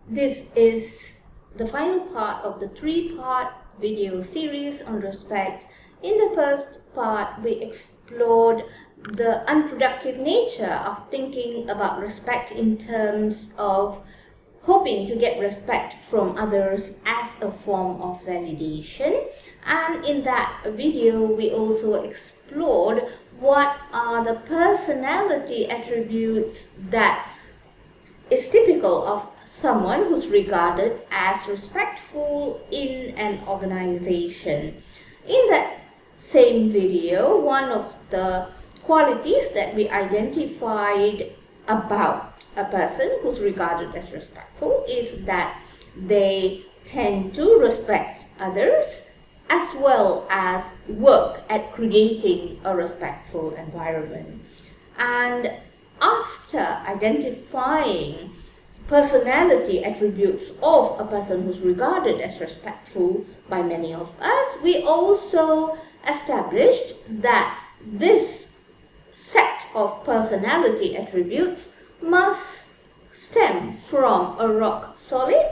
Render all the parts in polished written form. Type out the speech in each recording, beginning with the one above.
This is the final part of the three-part video series on respect. In the first part, we explored the unproductive nature of thinking about respect in terms of hoping to get respect from others as a form of validation. And in that video, we also explored what are the personality attributes that is typical of someone who's regarded as respectful in an organization. In that same video, one of the qualities that we identified about a person who's regarded as respectful is that they tend to respect others as well as work at creating a respectful environment. And after identifying personality attributes of a person who's regarded as respectful by many of us, we also established that this set of personality attributes must stem from a rock-solid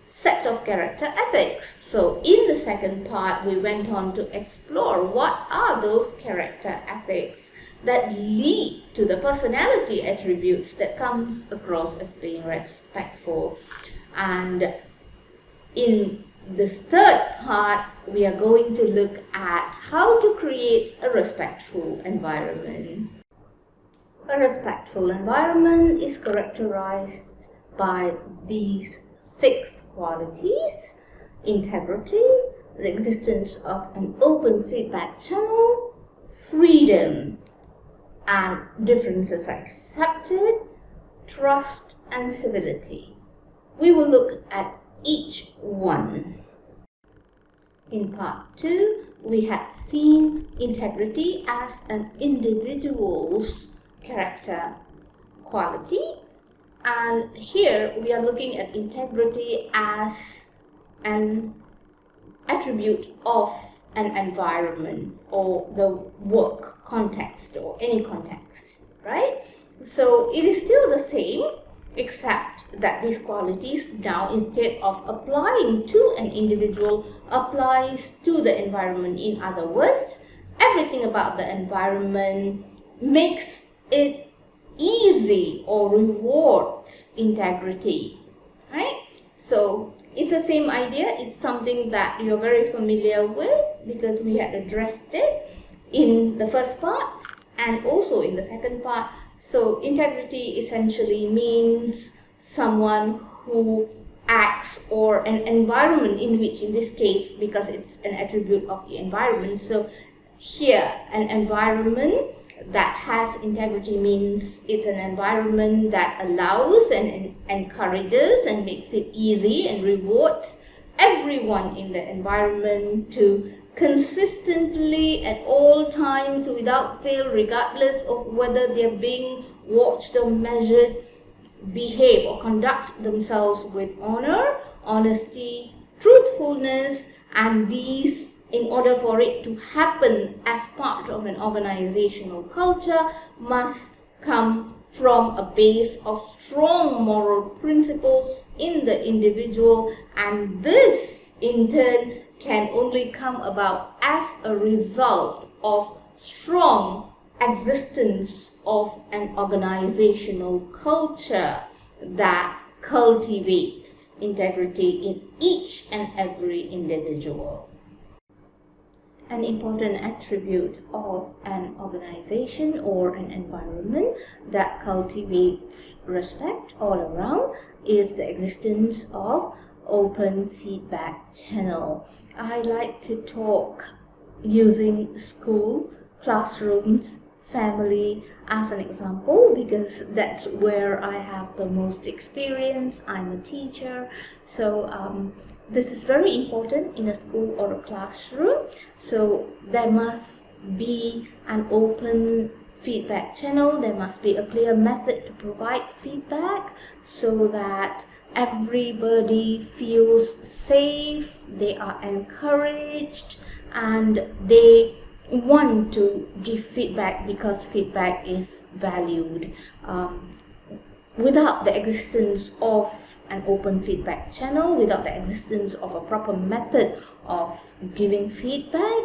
set of character ethics. So in the second part, we went on to explore what are those character ethics that lead to the personality attributes that comes across as being respectful. And in this third part, we are going to look at how to create a respectful environment. A respectful environment is characterized by these 6 qualities: integrity, the existence of an open feedback channel, freedom and differences are accepted, trust and civility. We will look at each one. In part 2, we had seen integrity as an individual's character quality, and here we are looking at integrity as an attribute of an environment or the work context or any context, right? So it is still the same, except that these qualities now, instead of applying to an individual, applies to the environment. In other words, everything about the environment makes it easy or rewards integrity, right? So it's the same idea. It's something that you're very familiar with because we had addressed it in the first part and also in the second part. So integrity essentially means someone who acts, or an environment in which, in this case, because it's an attribute of the environment, so here an environment that has integrity means it's an environment that allows and encourages and makes it easy and rewards everyone in the environment to consistently at all times, without fail, regardless of whether they're being watched or measured, behave or conduct themselves with honor, honesty, truthfulness, and these, in order for it to happen as part of an organizational culture, must come from a base of strong moral principles in the individual, and this in turn can only come about as a result of strong existence of an organizational culture that cultivates integrity in each and every individual. An important attribute of an organization or an environment that cultivates respect all around is the existence of open feedback channel. I like to talk using school, classrooms, family as an example because that's where I have the most experience. I'm a teacher, so this is very important in a school or a classroom. So there must be an open feedback channel. There must be a clear method to provide feedback so that everybody feels safe, they are encouraged, and they want to give feedback because feedback is valued. Without the existence of an open feedback channel, without the existence of a proper method of giving feedback,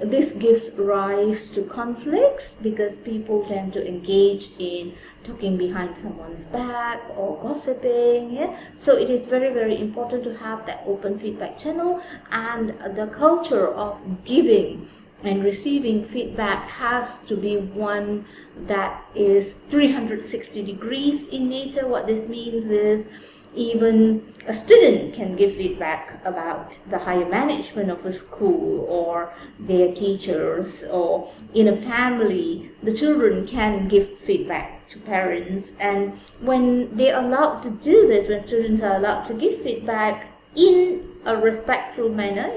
this gives rise to conflicts, because people tend to engage in talking behind someone's back or gossiping. Yeah? So it is very, very important to have that open feedback channel, and the culture of giving and receiving feedback has to be one that is 360 degrees in nature. What this means is, even a student can give feedback about the higher management of a school or their teachers, or in a family, the children can give feedback to parents. And when they are allowed to do this, when students are allowed to give feedback in a respectful manner,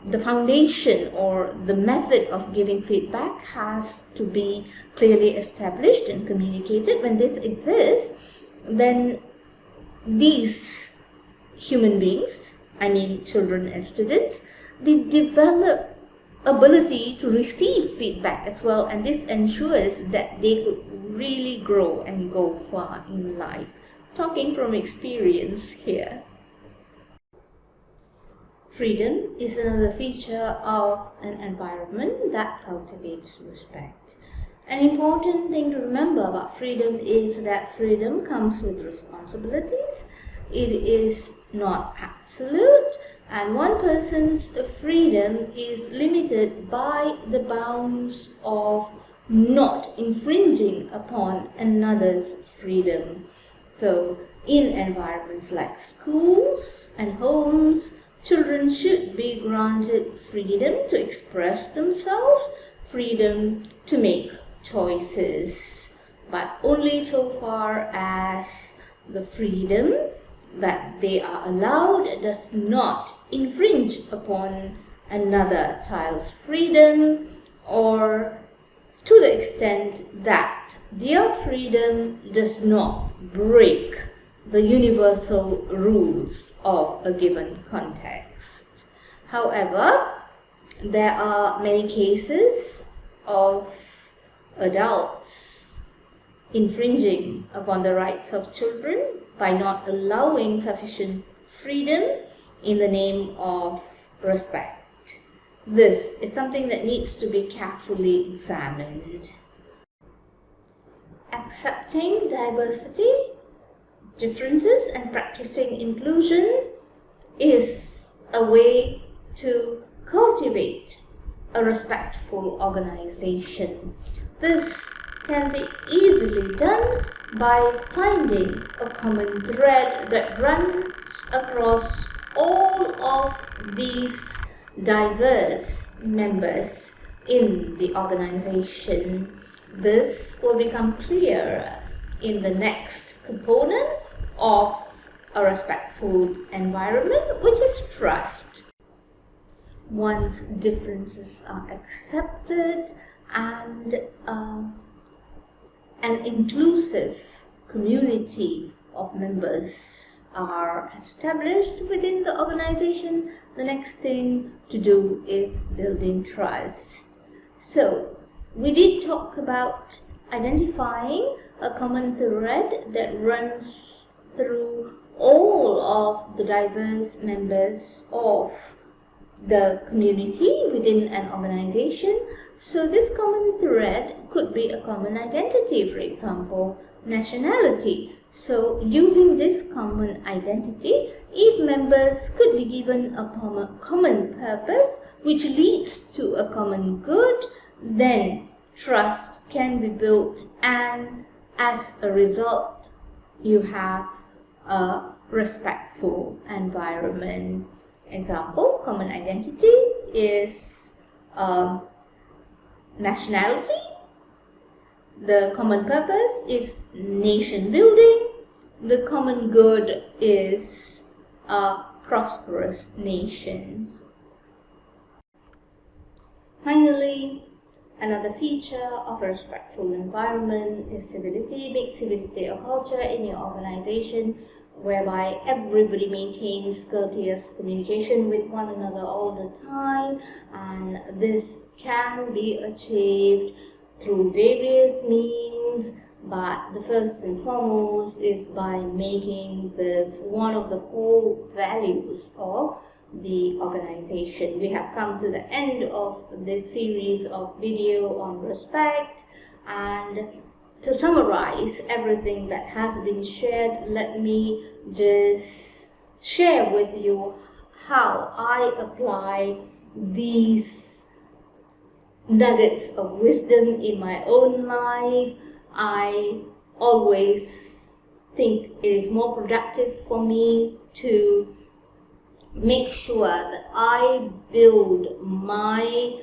the foundation or the method of giving feedback has to be clearly established and communicated. When this exists, then these human beings, I mean children and students, they develop ability to receive feedback as well, and this ensures that they could really grow and go far in life. Talking from experience here. Freedom is another feature of an environment that cultivates respect. An important thing to remember about freedom is that freedom comes with responsibilities. It is not absolute, and one person's freedom is limited by the bounds of not infringing upon another's freedom. So, in environments like schools and homes, children should be granted freedom to express themselves, freedom to make choices, but only so far as the freedom that they are allowed does not infringe upon another child's freedom, or to the extent that their freedom does not break the universal rules of a given context. However, there are many cases of adults infringing upon the rights of children by not allowing sufficient freedom in the name of respect. This is something that needs to be carefully examined. Accepting diversity, differences, and practicing inclusion is a way to cultivate a respectful organization. This can be easily done by finding a common thread that runs across all of these diverse members in the organization. This will become clear in the next component of a respectful environment, which is trust. Once differences are accepted and an inclusive community of members are established within the organization, the next thing to do is building trust. So, we did talk about identifying a common thread that runs through all of the diverse members of the community within an organization. So this common thread could be a common identity, for example, nationality. So using this common identity, if members could be given a common purpose which leads to a common good, then trust can be built, and as a result you have a respectful environment. Example, common identity is nationality. The common purpose is nation building. The common good is a prosperous nation. Finally, another feature of a respectful environment is civility. Make civility a culture in your organization whereby everybody maintains courteous communication with one another all the time, and this can be achieved through various means but the first and foremost is by making this one of the core values of the organization. We have come to the end of this series of video on respect, and to summarize everything that has been shared, let me just share with you how I apply these nuggets of wisdom in my own life. I always think it is more productive for me to make sure that I build my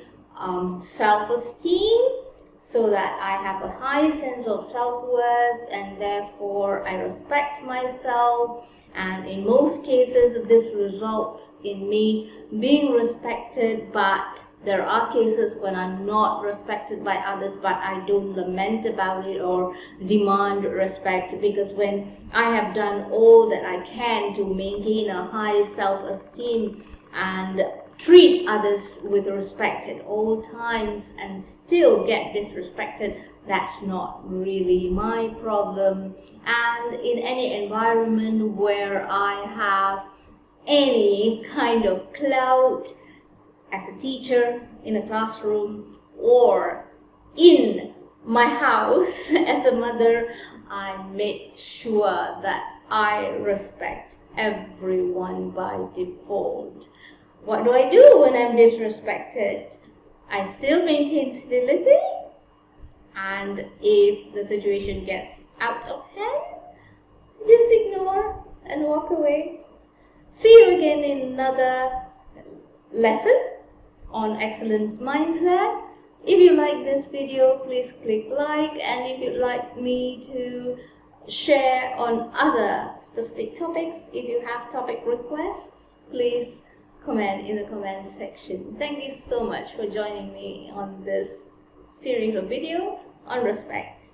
self-esteem, so that I have a high sense of self-worth, and therefore I respect myself. And in most cases, this results in me being respected, but there are cases when I'm not respected by others, but I don't lament about it or demand respect, because when I have done all that I can to maintain a high self-esteem and treat others with respect at all times and still get disrespected, that's not really my problem. And in any environment where I have any kind of clout, as a teacher, in a classroom, or in my house as a mother, I make sure that I respect everyone by default. What do I do when I'm disrespected? I still maintain civility, and if the situation gets out of hand, just ignore and walk away. See you again in another lesson on excellence mindset. If you like this video, please click like, and if you'd like me to share on other specific topics, if you have topic requests, please comment in the comment section. Thank you so much for joining me on this series of video on respect.